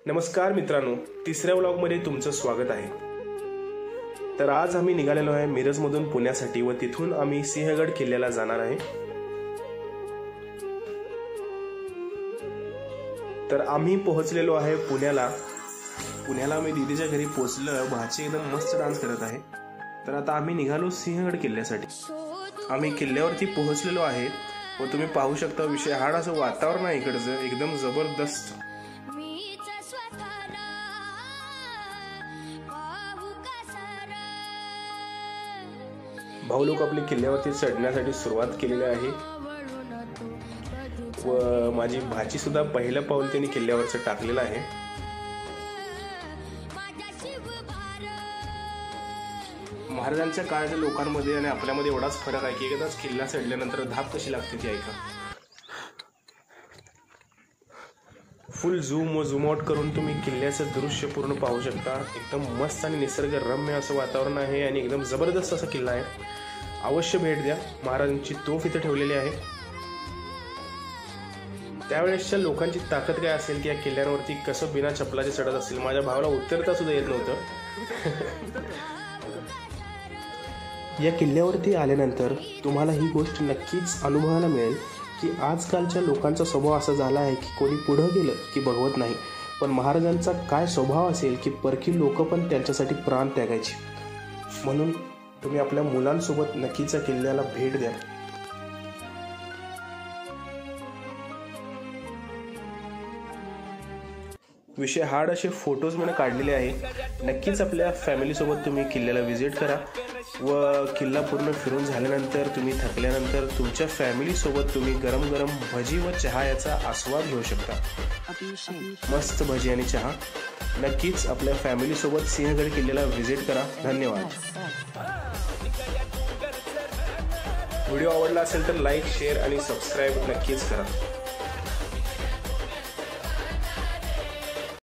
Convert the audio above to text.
नमस्कार मित्रांनो, तिसऱ्या व्लॉगमध्ये तुमचं स्वागत आहे। तर आज आम्ही निघालेलो आहे मिरजमधून पुण्यासाठी व तिथून आम्ही सिंहगड किल्ल्याला जाणार आहे। तर आम्ही पोहोचलेलो आहे पुण्याला आम्ही दीदीच्या घरी पोहोचलो। भाची एकदम मस्त डान्स करत आहे। तर आता आम्ही निघालो सिंहगड किल्ल्यासाठी। आम्ही किल्ल्यावरती पोहोचलेलो आहे व तुम्ही पाहू शकता विषय हाड असं वातावरण आहे इकडचं एकदम जबरदस्त। भाऊ लोक आपल्या किल्ल्यावरती चढण्यासाठी सुरुवात केलेली आहे व माझी भाची सुद्धा पहिलं पाऊल त्यांनी किल्ल्यावरचं टाकलेलं आहे। महाराजांच्या काळाच्या लोकांमध्ये आणि आपल्यामध्ये एवढाच फरक आहे की एकदाच किल्ला चढल्यानंतर धाप कशी लागते ती ऐका। फुल झूम आउट करून तुम्ही किल्ल्याचं दृश्य पूर्ण पाहू शकता। एकदम मस्त आणि निसर्गरम्य असं वातावरण आहे आणि एकदम जबरदस्त असा किल्ला आहे। अवश्य भेट द्या। महाराजांची तोफ इथे ठेवलेली आहे। त्यावेळेसच्या लोकांची ताकद काय असेल की या किल्ल्यावरती कसं बिना चपलाचे चढत असेल, माझ्या भावाला उतरता सुद्धा येत नव्हतं। या किल्ल्यावरती आल्यानंतर तुम्हाला ही गोष्ट नक्कीच अनुभवायला मिळेल की आजकालच्या लोकांचा स्वभाव असा झाला आहे की कोणी पुढं गेलं की बघवत नाही, पण महाराजांचा काय स्वभाव असेल की परकी लोक पण त्यांच्यासाठी प्राण त्यागायचे। म्हणून तुम्ही आपल्या मुलांसोबत नक्कीच किल्ल्याला भेट द्या। विषय हार्ड असे फोटोज मला काढलेले आहे। नक्कीच आपल्या फॅमिली सोबत तुम्ही किल्ल्याला व्हिजिट करा व किल्ला पूर्ण फिरून झाल्यानंतर तुम्ही थकल्यानंतर तुमच्या फॅमिली सोबत तुम्ही गरम गरम भजी व चहा याचा आस्वाद घेऊ शकता। मस्त भजी आणि चहा। नक्कीच आपल्या फॅमिली सोबत सिंहगड किल्ल्याला व्हिजिट करा। धन्यवाद। व्हिडिओ आवडला असेल तर लाईक, शेअर आणि सबस्क्राईब नक्कीच करा।